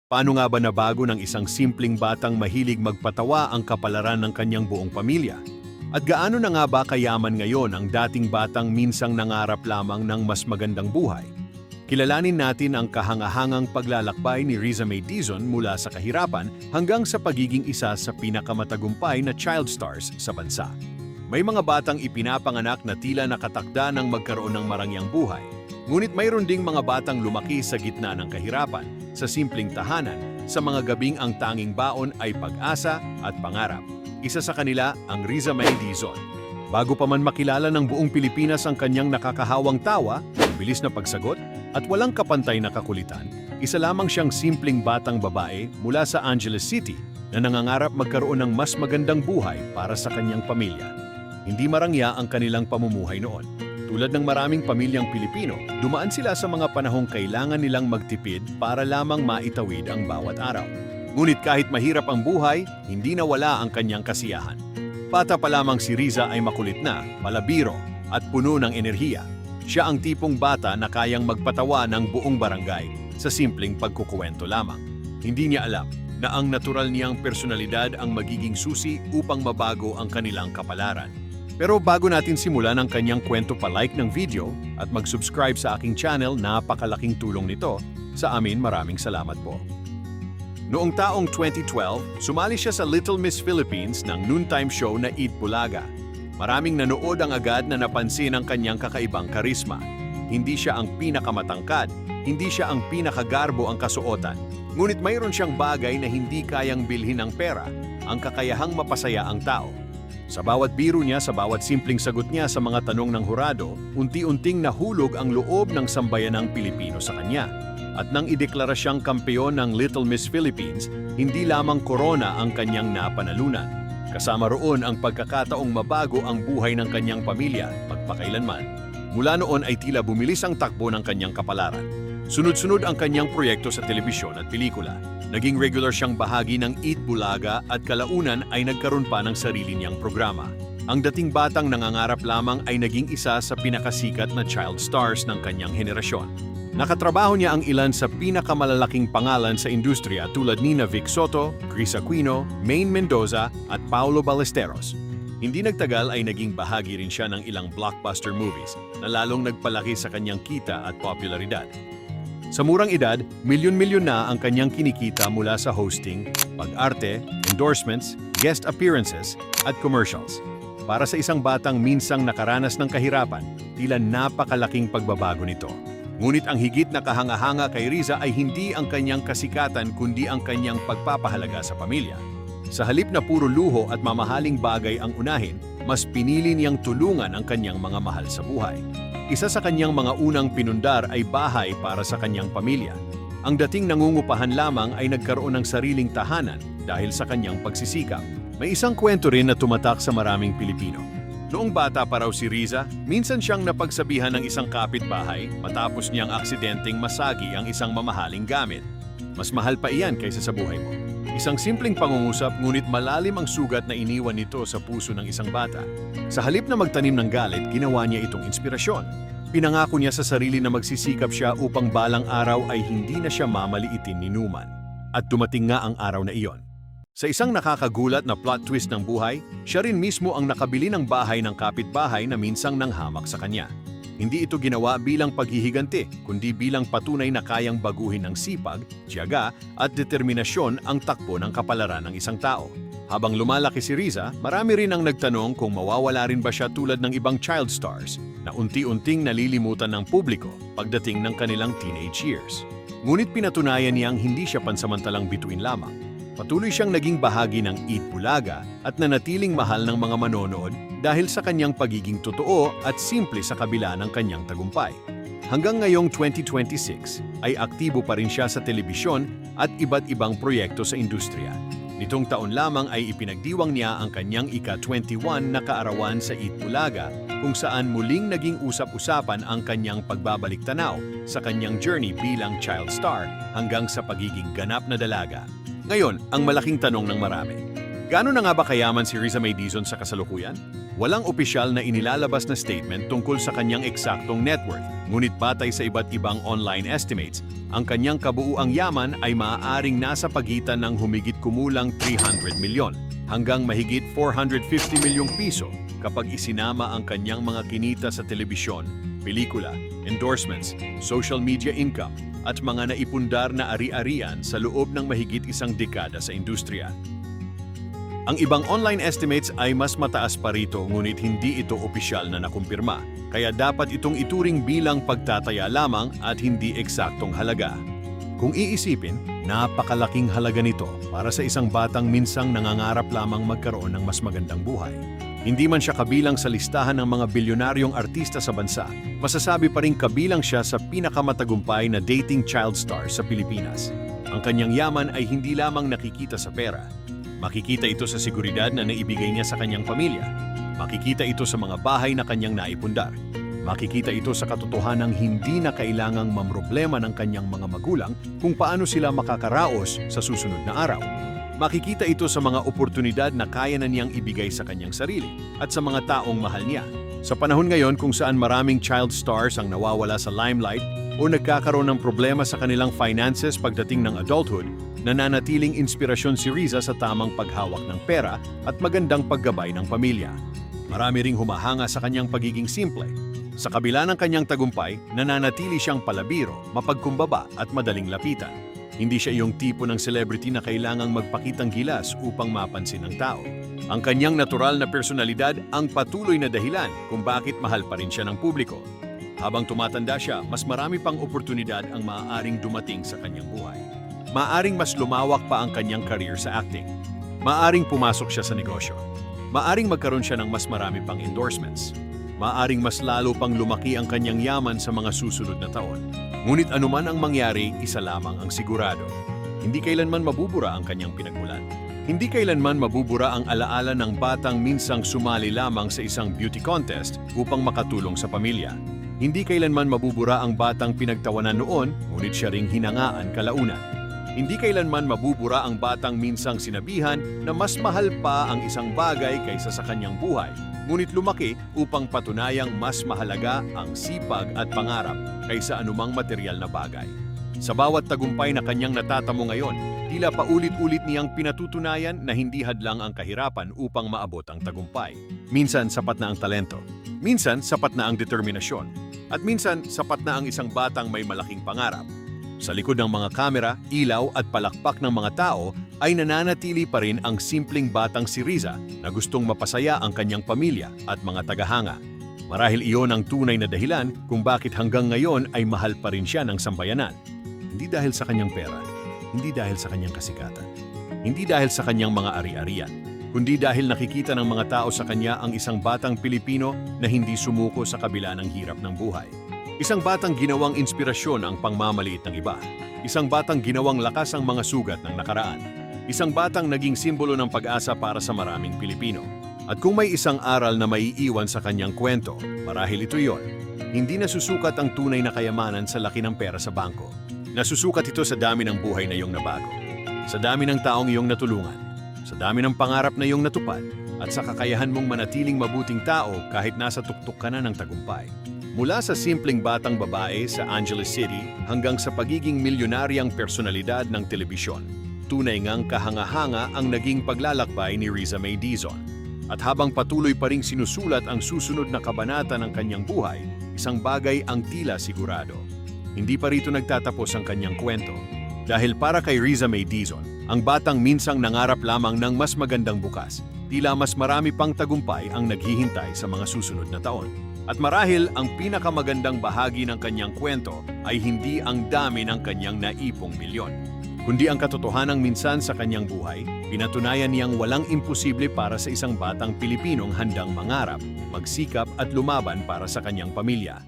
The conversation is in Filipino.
Paano nga ba nabago ng isang simpleng batang mahilig magpatawa ang kapalaran ng kanyang buong pamilya? At gaano na nga ba kayaman ngayon ang dating batang minsang nangarap lamang ng mas magandang buhay? Kilalanin natin ang kahangahangang paglalakbay ni Riza May Dizon mula sa kahirapan hanggang sa pagiging isa sa pinakamatagumpay na child stars sa bansa. May mga batang ipinapanganak na tila nakatakda ng magkaroon ng marangyang buhay. Ngunit mayroon ding mga batang lumaki sa gitna ng kahirapan, sa simpleng tahanan, sa mga gabing ang tanging baon ay pag-asa at pangarap. Isa sa kanila ang Riza May Dizon. Bago pa man makilala ng buong Pilipinas ang kanyang nakakahawang tawa, bilis na pagsagot, at walang kapantay na kakulitan, isa lamang siyang simpleng batang babae mula sa Angeles City na nangangarap magkaroon ng mas magandang buhay para sa kanyang pamilya. Hindi marangya ang kanilang pamumuhay noon. Tulad ng maraming pamilyang Pilipino, dumaan sila sa mga panahong kailangan nilang magtipid para lamang maitawid ang bawat araw. Ngunit kahit mahirap ang buhay, hindi nawala ang kanyang kasiyahan. Bata pa lamang si Riza ay makulit na, malabiro, at puno ng enerhiya. Siya ang tipong bata na kayang magpatawa ng buong barangay sa simpleng pagkukuwento lamang. Hindi niya alam na ang natural niyang personalidad ang magiging susi upang mabago ang kanilang kapalaran. Pero bago natin simulan ang kanyang kwento, pa-like ng video at mag-subscribe sa aking channel, napakalaking tulong nito sa amin. Maraming salamat po. Noong taong 2012, sumali siya sa Little Miss Philippines ng noontime show na Eat Bulaga. Maraming nanood ang agad na napansin ang kanyang kakaibang karisma. Hindi siya ang pinakamatangkad, hindi siya ang pinakagarbo ang kasuotan. Ngunit mayroon siyang bagay na hindi kayang bilhin ng pera, ang kakayahang mapasaya ang tao. Sa bawat biro niya, sa bawat simpleng sagot niya sa mga tanong ng hurado, unti-unting nahulog ang loob ng sambayanang Pilipino sa kanya. At nang ideklara siyang kampeon ng Little Miss Philippines, hindi lamang korona ang kanyang napanalunan. Kasama roon ang pagkakataong mabago ang buhay ng kanyang pamilya magpakailanman. Mula noon ay tila bumilis ang takbo ng kanyang kapalaran. Sunod-sunod ang kanyang proyekto sa telebisyon at pelikula. Naging regular siyang bahagi ng Eat Bulaga at kalaunan ay nagkaroon pa ng sarili niyang programa. Ang dating batang nangangarap lamang ay naging isa sa pinakasikat na child stars ng kanyang henerasyon. Nakatrabaho niya ang ilan sa pinakamalalaking pangalan sa industriya tulad ni Vic Soto, Chris Aquino, Maine Mendoza at Paulo Ballesteros. Hindi nagtagal ay naging bahagi rin siya ng ilang blockbuster movies na lalong nagpalaki sa kanyang kita at popularidad. Sa murang edad, milyon-milyon na ang kanyang kinikita mula sa hosting, pag-arte, endorsements, guest appearances, at commercials. Para sa isang batang minsang nakaranas ng kahirapan, tila napakalaking pagbabago nito. Ngunit ang higit na kahanga-hanga kay Riza ay hindi ang kanyang kasikatan kundi ang kanyang pagpapahalaga sa pamilya. Sa halip na puro luho at mamahaling bagay ang unahin, mas pinili niyang tulungan ang kanyang mga mahal sa buhay. Isa sa kanyang mga unang pinundar ay bahay para sa kanyang pamilya. Ang dating nangungupahan lamang ay nagkaroon ng sariling tahanan dahil sa kanyang pagsisikap. May isang kwento rin na tumatak sa maraming Pilipino. Noong bata pa raw si Riza, minsan siyang napagsabihan ng isang kapitbahay matapos niyang aksidenteng masagi ang isang mamahaling gamit. Mas mahal pa iyan kaysa sa buhay mo. Isang simpleng pangungusap ngunit malalim ang sugat na iniwan nito sa puso ng isang bata. Sa halip na magtanim ng galit, ginawa niya itong inspirasyon. Pinangako niya sa sarili na magsisikap siya upang balang araw ay hindi na siya mamaliitin ni Numan. At dumating nga ang araw na iyon. Sa isang nakakagulat na plot twist ng buhay, siya rin mismo ang nakabili ng bahay ng kapitbahay na minsang nanghamak sa kanya. Hindi ito ginawa bilang paghihiganti, kundi bilang patunay na kayang baguhin ng sipag, tiyaga at determinasyon ang takbo ng kapalaran ng isang tao. Habang lumalaki si Riza, marami rin ang nagtanong kung mawawala rin ba siya tulad ng ibang child stars na unti-unting nalilimutan ng publiko pagdating ng kanilang teenage years. Ngunit pinatunayan niyang hindi siya pansamantalang bituin lamang. Patuloy siyang naging bahagi ng Eat Bulaga at nanatiling mahal ng mga manonood dahil sa kanyang pagiging totoo at simple sa kabila ng kanyang tagumpay. Hanggang ngayong 2026 ay aktibo pa rin siya sa telebisyon at iba't ibang proyekto sa industriya. Nitong taon lamang ay ipinagdiwang niya ang kanyang ika-21 na kaarawan sa Eat Bulaga kung saan muling naging usap-usapan ang kanyang pagbabalik-tanaw sa kanyang journey bilang child star hanggang sa pagiging ganap na dalaga. Ngayon, ang malaking tanong ng marami, Gaano na nga ba kayaman si Riza May Dizon sa kasalukuyan? Walang opisyal na inilalabas na statement tungkol sa kanyang eksaktong net worth, ngunit batay sa iba't ibang online estimates, ang kanyang kabuuang yaman ay maaaring nasa pagitan ng humigit kumulang 300 milyon hanggang mahigit 450 milyong piso kapag isinama ang kanyang mga kinita sa telebisyon, pelikula, endorsements, social media income, at mga naipundar na ari-arian sa loob ng mahigit isang dekada sa industriya. Ang ibang online estimates ay mas mataas pa rito ngunit hindi ito opisyal na nakumpirma, kaya dapat itong ituring bilang pagtataya lamang at hindi eksaktong halaga. Kung iisipin, napakalaking halaga nito para sa isang batang minsang nangangarap lamang magkaroon ng mas magandang buhay. Hindi man siya kabilang sa listahan ng mga bilyonaryong artista sa bansa, masasabi pa rin kabilang siya sa pinakamatagumpay na dating child star sa Pilipinas. Ang kanyang yaman ay hindi lamang nakikita sa pera. Makikita ito sa seguridad na naibigay niya sa kanyang pamilya. Makikita ito sa mga bahay na kanyang naipundar. Makikita ito sa katotohanang hindi na kailangang mamroblema ng kanyang mga magulang kung paano sila makakaraos sa susunod na araw. Makikita ito sa mga oportunidad na kaya na niyang ibigay sa kanyang sarili at sa mga taong mahal niya. Sa panahon ngayon kung saan maraming child stars ang nawawala sa limelight o nagkakaroon ng problema sa kanilang finances pagdating ng adulthood, nananatiling inspirasyon si Riza sa tamang paghawak ng pera at magandang paggabay ng pamilya. Marami ring humahanga sa kanyang pagiging simple. Sa kabila ng kanyang tagumpay, nananatili siyang palabiro, mapagkumbaba at madaling lapitan. Hindi siya iyong tipo ng celebrity na kailangang magpakitang gilas upang mapansin ng tao. Ang kanyang natural na personalidad ang patuloy na dahilan kung bakit mahal pa rin siya ng publiko. Habang tumatanda siya, mas marami pang oportunidad ang maaaring dumating sa kanyang buhay. Maaring mas lumawak pa ang kanyang career sa acting. Maaring pumasok siya sa negosyo. Maaring magkaroon siya ng mas marami pang endorsements. Maaring mas lalo pang lumaki ang kanyang yaman sa mga susunod na taon. Ngunit anuman ang mangyari, isa lamang ang sigurado. Hindi kailanman mabubura ang kanyang pinagmulan. Hindi kailanman mabubura ang alaala ng batang minsang sumali lamang sa isang beauty contest upang makatulong sa pamilya. Hindi kailanman mabubura ang batang pinagtawanan noon, ngunit siya ring hinangaan kalaunan. Hindi kailanman mabubura ang batang minsang sinabihan na mas mahal pa ang isang bagay kaysa sa kanyang buhay, ngunit lumaki upang patunayang mas mahalaga ang sipag at pangarap kaysa anumang material na bagay. Sa bawat tagumpay na kanyang natatamo ngayon, tila paulit-ulit niyang pinatutunayan na hindi hadlang ang kahirapan upang maabot ang tagumpay. Minsan sapat na ang talento, minsan sapat na ang determinasyon, at minsan sapat na ang isang batang may malaking pangarap. Sa likod ng mga kamera, ilaw at palakpak ng mga tao ay nananatili pa rin ang simpleng batang si Riza na gustong mapasaya ang kanyang pamilya at mga tagahanga. Marahil iyon ang tunay na dahilan kung bakit hanggang ngayon ay mahal pa rin siya ng sambayanan. Hindi dahil sa kanyang pera, hindi dahil sa kanyang kasikatan, hindi dahil sa kanyang mga ari-arian, kundi dahil nakikita ng mga tao sa kanya ang isang batang Pilipino na hindi sumuko sa kabila ng hirap ng buhay. Isang batang ginawang inspirasyon ang pangmamaliit ng iba. Isang batang ginawang lakas ang mga sugat ng nakaraan. Isang batang naging simbolo ng pag-asa para sa maraming Pilipino. At kung may isang aral na maiiwan sa kanyang kwento, marahil ito yon. Hindi nasusukat ang tunay na kayamanan sa laki ng pera sa bangko. Nasusukat ito sa dami ng buhay na iyong nabago. Sa dami ng taong iyong natulungan. Sa dami ng pangarap na iyong natupad. At sa kakayahan mong manatiling mabuting tao kahit nasa tuktok ka na ng tagumpay. Mula sa simpleng batang babae sa Angeles City hanggang sa pagiging milyonaryang personalidad ng telebisyon, tunay ngang kahanga-hanga ang naging paglalakbay ni Riza May Dizon. At habang patuloy pa ring sinusulat ang susunod na kabanata ng kanyang buhay, isang bagay ang tila sigurado. Hindi pa rito nagtatapos ang kanyang kwento. Dahil para kay Riza May Dizon, ang batang minsang nangarap lamang ng mas magandang bukas, tila mas marami pang tagumpay ang naghihintay sa mga susunod na taon. At marahil ang pinakamagandang bahagi ng kanyang kwento ay hindi ang dami ng kanyang naipong milyon, kundi ang katotohanang minsan sa kanyang buhay, pinatunayan niyang walang imposible para sa isang batang Pilipinong handang mangarap, magsikap at lumaban para sa kanyang pamilya.